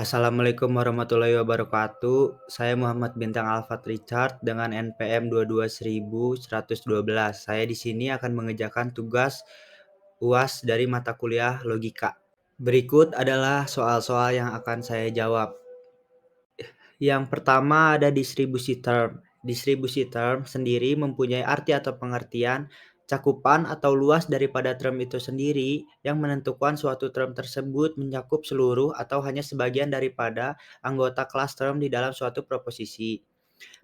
Assalamualaikum warahmatullahi wabarakatuh. Saya Muhammad Bintang Alfat Richard dengan NPM 22112. Saya di sini akan mengerjakan tugas UAS dari mata kuliah logika. Berikut adalah soal-soal yang akan saya jawab. Yang pertama ada distribusi term. Distribusi term sendiri mempunyai arti atau pengertian cakupan atau luas daripada term itu sendiri yang menentukan suatu term tersebut mencakup seluruh atau hanya sebagian daripada anggota kelas term di dalam suatu proposisi.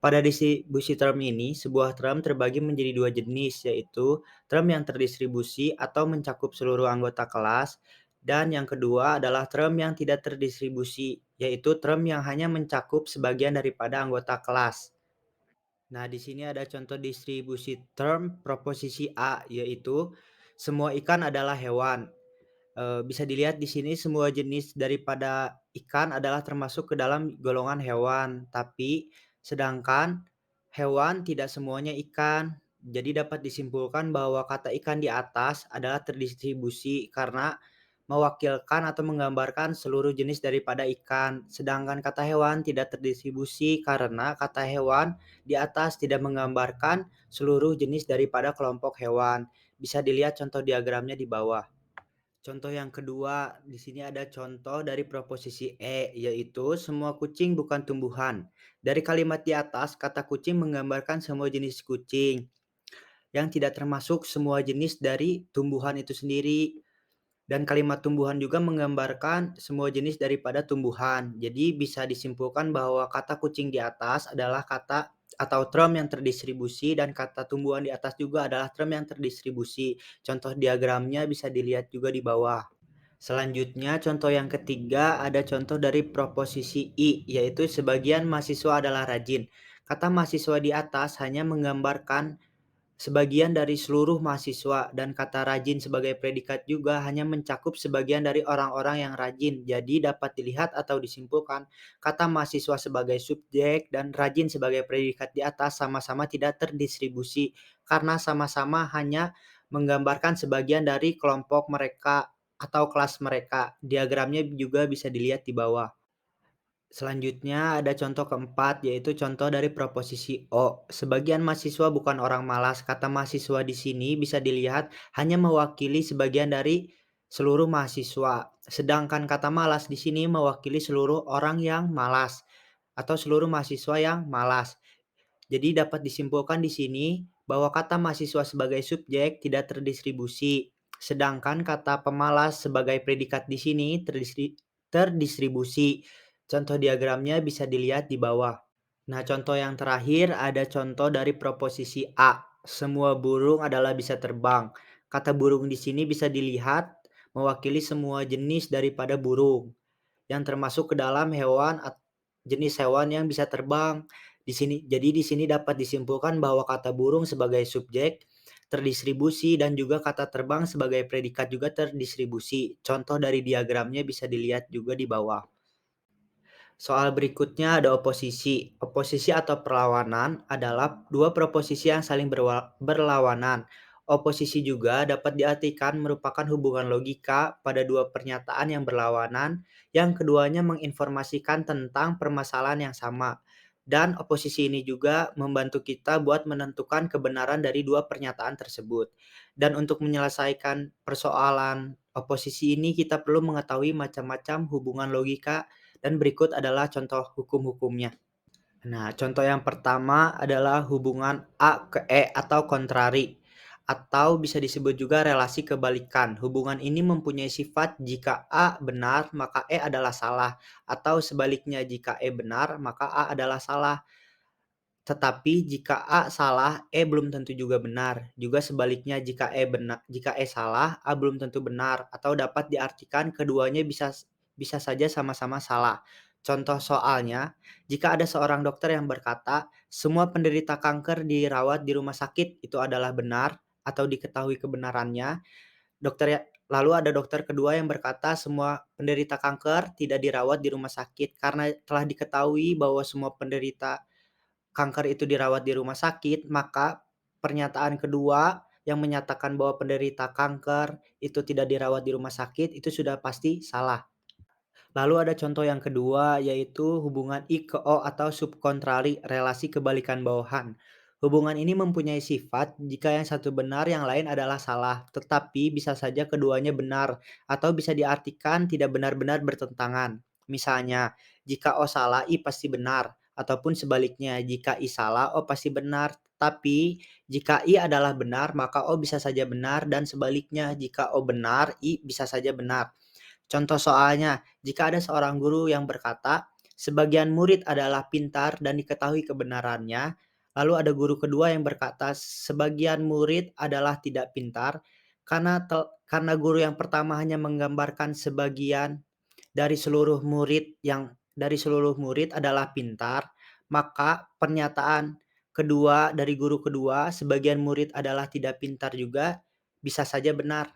Pada distribusi term ini, sebuah term terbagi menjadi dua jenis, yaitu term yang terdistribusi atau mencakup seluruh anggota kelas, dan yang kedua adalah term yang tidak terdistribusi, yaitu term yang hanya mencakup sebagian daripada anggota kelas. Nah, di sini ada contoh distribusi term proposisi A, yaitu semua ikan adalah hewan. Bisa dilihat di sini semua jenis daripada ikan adalah termasuk ke dalam golongan hewan, tapi sedangkan hewan tidak semuanya ikan. Jadi dapat disimpulkan bahwa kata ikan di atas adalah terdistribusi karena mewakilkan atau menggambarkan seluruh jenis daripada ikan. Sedangkan kata hewan tidak terdistribusi karena kata hewan di atas tidak menggambarkan seluruh jenis daripada kelompok hewan. Bisa dilihat contoh diagramnya di bawah. Contoh yang kedua, di sini ada contoh dari proposisi E, yaitu semua kucing bukan tumbuhan. Dari kalimat di atas, kata kucing menggambarkan semua jenis kucing, yang tidak termasuk semua jenis dari tumbuhan itu sendiri. Dan kalimat tumbuhan juga menggambarkan semua jenis daripada tumbuhan. Jadi bisa disimpulkan bahwa kata kucing di atas adalah kata atau term yang terdistribusi dan kata tumbuhan di atas juga adalah term yang terdistribusi. Contoh diagramnya bisa dilihat juga di bawah. Selanjutnya, contoh yang ketiga ada contoh dari proposisi I, yaitu sebagian mahasiswa adalah rajin. Kata mahasiswa di atas hanya menggambarkan sebagian dari seluruh mahasiswa dan kata rajin sebagai predikat juga hanya mencakup sebagian dari orang-orang yang rajin. Jadi dapat dilihat atau disimpulkan kata mahasiswa sebagai subjek dan rajin sebagai predikat di atas sama-sama tidak terdistribusi karena sama-sama hanya menggambarkan sebagian dari kelompok mereka atau kelas mereka. Diagramnya juga bisa dilihat di bawah. Selanjutnya ada contoh keempat, yaitu contoh dari proposisi O. Sebagian mahasiswa bukan orang malas. Kata mahasiswa di sini bisa dilihat hanya mewakili sebagian dari seluruh mahasiswa. Sedangkan kata malas di sini mewakili seluruh orang yang malas atau seluruh mahasiswa yang malas. Jadi dapat disimpulkan di sini bahwa kata mahasiswa sebagai subjek tidak terdistribusi. Sedangkan kata pemalas sebagai predikat di sini terdistribusi. Contoh diagramnya bisa dilihat di bawah. Nah, contoh yang terakhir ada contoh dari proposisi A. Semua burung adalah bisa terbang. Kata burung di sini bisa dilihat mewakili semua jenis daripada burung yang termasuk ke dalam jenis hewan yang bisa terbang. Di sini dapat disimpulkan bahwa kata burung sebagai subjek terdistribusi dan juga kata terbang sebagai predikat juga terdistribusi. Contoh dari diagramnya bisa dilihat juga di bawah. Soal berikutnya ada oposisi. Oposisi atau perlawanan adalah dua proposisi yang saling berlawanan. Oposisi juga dapat diartikan merupakan hubungan logika pada dua pernyataan yang berlawanan, yang keduanya menginformasikan tentang permasalahan yang sama. Dan oposisi ini juga membantu kita buat menentukan kebenaran dari dua pernyataan tersebut. Dan untuk menyelesaikan persoalan oposisi ini kita perlu mengetahui macam-macam hubungan logika dan berikut adalah contoh hukum-hukumnya. Nah, contoh yang pertama adalah hubungan A ke E atau kontrari, atau bisa disebut juga relasi kebalikan. Hubungan ini mempunyai sifat jika A benar, maka E adalah salah, atau sebaliknya jika E benar, maka A adalah salah. Tetapi jika A salah, E belum tentu juga benar. Juga sebaliknya jika E salah, A belum tentu benar atau dapat diartikan keduanya bisa saja sama-sama salah. Contoh soalnya, jika ada seorang dokter yang berkata, semua penderita kanker dirawat di rumah sakit itu adalah benar atau diketahui kebenarannya, lalu ada dokter kedua yang berkata semua penderita kanker tidak dirawat di rumah sakit karena telah diketahui bahwa semua penderita kanker itu dirawat di rumah sakit, maka pernyataan kedua yang menyatakan bahwa penderita kanker itu tidak dirawat di rumah sakit itu sudah pasti salah. Lalu ada contoh yang kedua, yaitu hubungan I ke O atau subkontrari, relasi kebalikan bawahan. Hubungan ini mempunyai sifat jika yang satu benar, yang lain adalah salah, tetapi bisa saja keduanya benar, atau bisa diartikan tidak benar-benar bertentangan. Misalnya, jika O salah, I pasti benar, ataupun sebaliknya, jika I salah, O pasti benar. Tapi, jika I adalah benar, maka O bisa saja benar, dan sebaliknya, jika O benar, I bisa saja benar. Contoh soalnya, jika ada seorang guru yang berkata, sebagian murid adalah pintar dan diketahui kebenarannya, lalu ada guru kedua yang berkata, sebagian murid adalah tidak pintar, karena guru yang pertama hanya menggambarkan sebagian dari seluruh murid adalah pintar, maka pernyataan kedua dari guru kedua, sebagian murid adalah tidak pintar juga, bisa saja benar.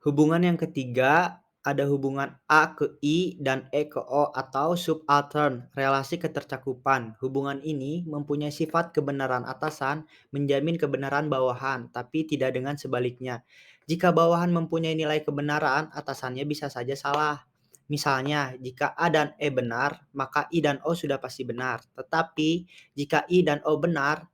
Hubungan yang ketiga, ada hubungan A ke I dan E ke O atau subaltern, relasi ketercakupan. Hubungan ini mempunyai sifat kebenaran atasan menjamin kebenaran bawahan, tapi tidak dengan sebaliknya. Jika bawahan mempunyai nilai kebenaran, atasannya bisa saja salah. Misalnya, jika A dan E benar, maka I dan O sudah pasti benar. Tetapi, jika I dan O benar,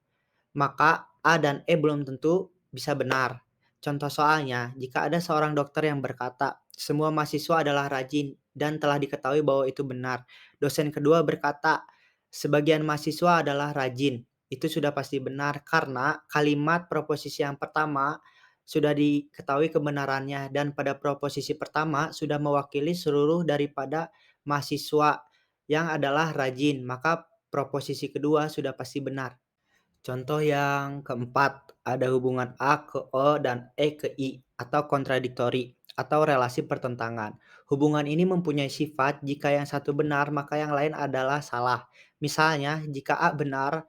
maka A dan E belum tentu bisa benar. Contoh soalnya, jika ada seorang dokter yang berkata, semua mahasiswa adalah rajin dan telah diketahui bahwa itu benar. Dosen kedua berkata, sebagian mahasiswa adalah rajin. Itu sudah pasti benar karena kalimat proposisi yang pertama sudah diketahui kebenarannya dan pada proposisi pertama sudah mewakili seluruh daripada mahasiswa yang adalah rajin, maka proposisi kedua sudah pasti benar. Contoh yang keempat, ada hubungan A ke O dan E ke I atau kontradiktori atau relasi pertentangan. Hubungan ini mempunyai sifat jika yang satu benar maka yang lain adalah salah. Misalnya, jika A benar,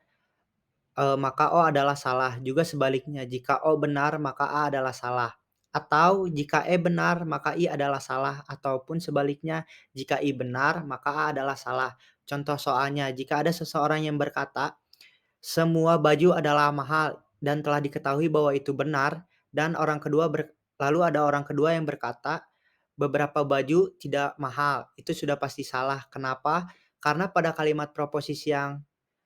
maka O adalah salah. Juga sebaliknya, jika O benar maka A adalah salah. Atau jika E benar maka I adalah salah. Ataupun sebaliknya, jika I benar maka A adalah salah. Contoh soalnya, jika ada seseorang yang berkata, semua baju adalah mahal dan telah diketahui bahwa itu benar dan lalu ada orang kedua yang berkata, beberapa baju tidak mahal. Itu sudah pasti salah. Kenapa? Karena pada kalimat proposisi yang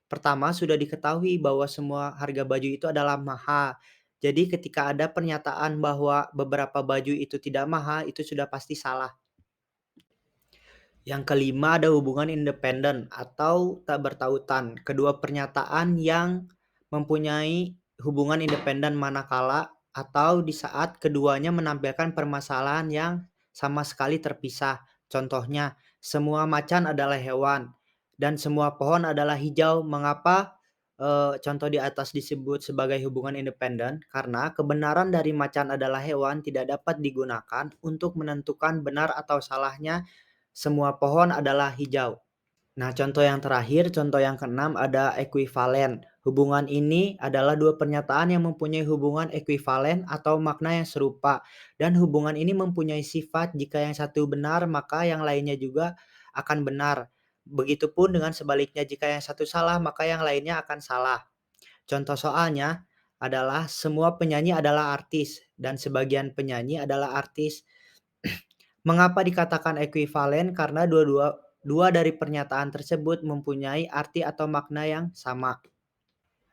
pertama sudah diketahui bahwa semua harga baju itu adalah mahal. Jadi ketika ada pernyataan bahwa beberapa baju itu tidak mahal, itu sudah pasti salah. Yang kelima ada hubungan independen atau tak bertautan. Kedua pernyataan yang mempunyai hubungan independen manakala atau di saat keduanya menampilkan permasalahan yang sama sekali terpisah. Contohnya, semua macan adalah hewan dan semua pohon adalah hijau. Mengapa contoh di atas disebut sebagai hubungan independen? Karena kebenaran dari macan adalah hewan tidak dapat digunakan untuk menentukan benar atau salahnya semua pohon adalah hijau. Nah, contoh yang terakhir, contoh yang keenam ada ekuivalen. Hubungan ini adalah dua pernyataan yang mempunyai hubungan ekuivalen atau makna yang serupa. Dan hubungan ini mempunyai sifat jika yang satu benar, maka yang lainnya juga akan benar. Begitupun dengan sebaliknya, jika yang satu salah, maka yang lainnya akan salah. Contoh soalnya adalah semua penyanyi adalah artis dan sebagian penyanyi adalah artis. Mengapa dikatakan ekuivalen? Karena dua dari pernyataan tersebut mempunyai arti atau makna yang sama.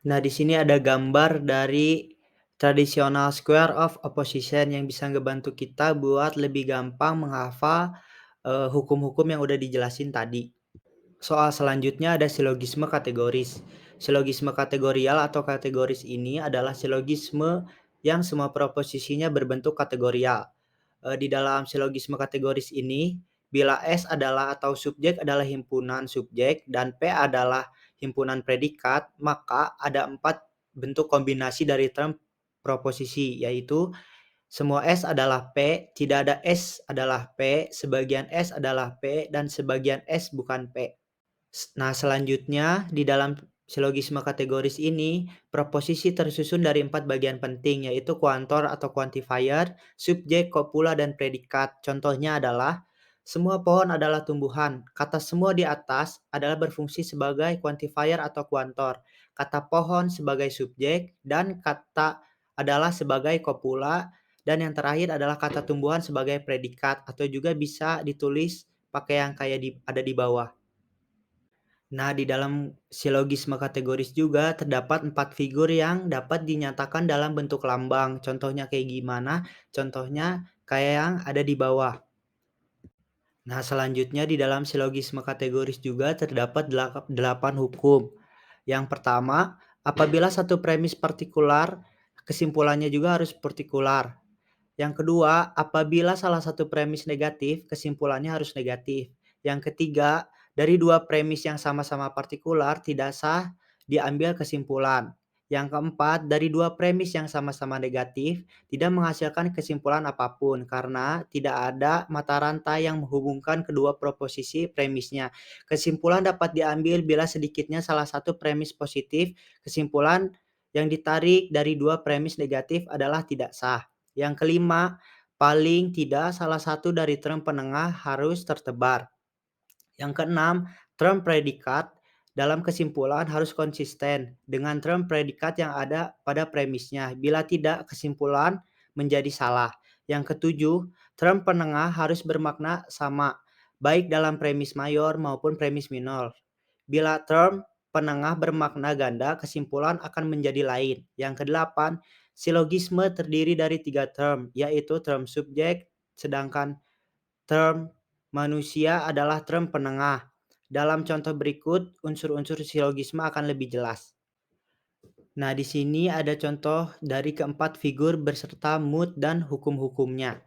Nah, di sini ada gambar dari traditional square of opposition yang bisa ngebantu kita buat lebih gampang menghafal hukum-hukum yang udah dijelasin tadi. Soal selanjutnya ada silogisme kategoris. Silogisme kategorial atau kategoris ini adalah silogisme yang semua proposisinya berbentuk kategorial. Di dalam silogisme kategoris ini, bila S adalah atau subjek adalah himpunan subjek dan P adalah himpunan predikat, maka ada 4 bentuk kombinasi dari term proposisi, yaitu semua S adalah P, tidak ada S adalah P, sebagian S adalah P, dan sebagian S bukan P. Nah, selanjutnya di dalam silogisme kategoris ini, proposisi tersusun dari 4 bagian penting, yaitu kuantor atau quantifier, subjek, kopula, dan predikat. Contohnya adalah, semua pohon adalah tumbuhan. Kata semua di atas adalah berfungsi sebagai quantifier atau kuantor. Kata pohon sebagai subjek, dan kata adalah sebagai kopula, Dan yang terakhir adalah kata tumbuhan sebagai predikat atau juga bisa ditulis pakai yang kayak ada di bawah. Nah, di dalam silogisme kategoris juga terdapat 4 figur yang dapat dinyatakan dalam bentuk lambang. Contohnya kayak gimana? Contohnya kayak yang ada di bawah. Nah, selanjutnya di dalam silogisme kategoris juga terdapat 8 hukum. Yang pertama, apabila satu premis partikular, kesimpulannya juga harus partikular. Yang kedua, apabila salah satu premis negatif, kesimpulannya harus negatif. Yang ketiga, dari dua premis yang sama-sama partikular tidak sah diambil kesimpulan. Yang keempat, dari dua premis yang sama-sama negatif tidak menghasilkan kesimpulan apapun karena tidak ada mata rantai yang menghubungkan kedua proposisi premisnya. Kesimpulan dapat diambil bila sedikitnya salah satu premis positif, kesimpulan yang ditarik dari dua premis negatif adalah tidak sah. Yang kelima, paling tidak salah satu dari term penengah harus tertebar. Yang keenam, term predikat dalam kesimpulan harus konsisten dengan term predikat yang ada pada premisnya. Bila tidak, kesimpulan menjadi salah. Yang ketujuh, term penengah harus bermakna sama, baik dalam premis mayor maupun premis minor. Bila term penengah bermakna ganda, kesimpulan akan menjadi lain. Yang kedelapan, silogisme terdiri dari 3 term, yaitu term subjek, sedangkan term manusia adalah term penengah. Dalam contoh berikut, unsur-unsur silogisme akan lebih jelas. Nah, di sini ada contoh dari keempat figur beserta mood dan hukum-hukumnya.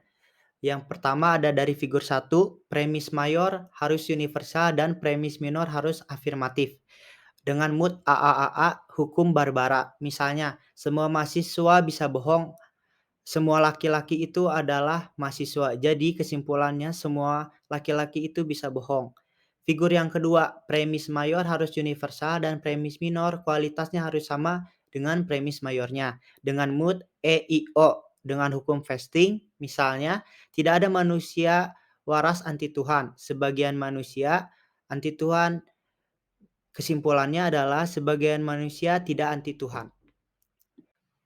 Yang pertama ada dari figur 1, premis mayor harus universal dan premis minor harus afirmatif. Dengan mood AAAA, hukum Barbara. Misalnya, semua mahasiswa bisa bohong, semua laki-laki itu adalah mahasiswa. Jadi kesimpulannya semua laki-laki itu bisa bohong. Figur yang kedua, premis mayor harus universal dan premis minor kualitasnya harus sama dengan premis mayornya. Dengan mood EIO, dengan hukum Festing, misalnya tidak ada manusia waras anti Tuhan. Sebagian manusia anti Tuhan. Kesimpulannya adalah sebagian manusia tidak anti Tuhan.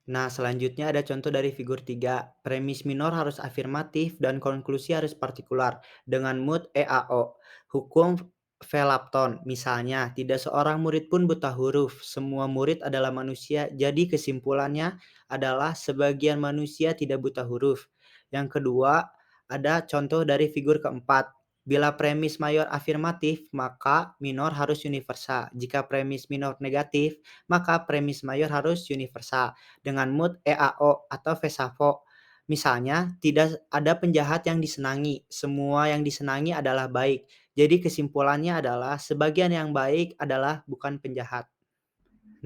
Nah, selanjutnya ada contoh dari figur 3. Premis minor harus afirmatif dan konklusi harus partikular dengan mood EAO. Hukum Velapton, misalnya, tidak seorang murid pun buta huruf. Semua murid adalah manusia, jadi kesimpulannya adalah sebagian manusia tidak buta huruf. Yang kedua, ada contoh dari figur keempat. Bila premis mayor afirmatif, maka minor harus universal. Jika premis minor negatif, maka premis mayor harus universal dengan mood EAO atau Vesavo. Misalnya, tidak ada penjahat yang disenangi, semua yang disenangi adalah baik. Jadi kesimpulannya adalah sebagian yang baik adalah bukan penjahat.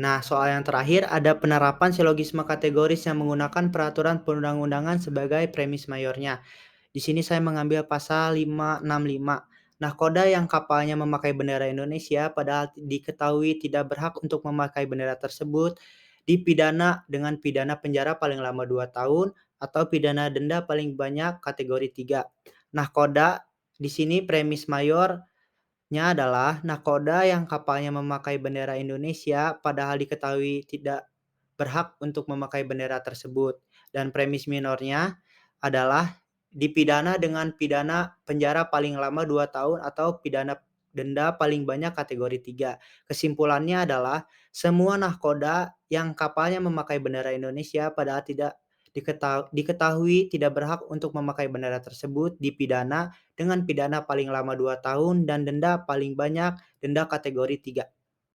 Nah, soal yang terakhir ada penerapan silogisme kategoris yang menggunakan peraturan perundang-undangan sebagai premis mayornya. Di sini saya mengambil pasal 565. Nahkoda yang kapalnya memakai bendera Indonesia padahal diketahui tidak berhak untuk memakai bendera tersebut dipidana dengan pidana penjara paling lama 2 tahun atau pidana denda paling banyak kategori 3. Nahkoda di sini premis mayornya adalah nahkoda yang kapalnya memakai bendera Indonesia padahal diketahui tidak berhak untuk memakai bendera tersebut. Dan premis minornya adalah dipidana dengan pidana penjara paling lama 2 tahun atau pidana denda paling banyak kategori 3. Kesimpulannya adalah semua nahkoda yang kapalnya memakai bendera Indonesia padahal tidak diketahui tidak berhak untuk memakai bendera tersebut dipidana dengan pidana paling lama 2 tahun dan denda paling banyak denda kategori 3.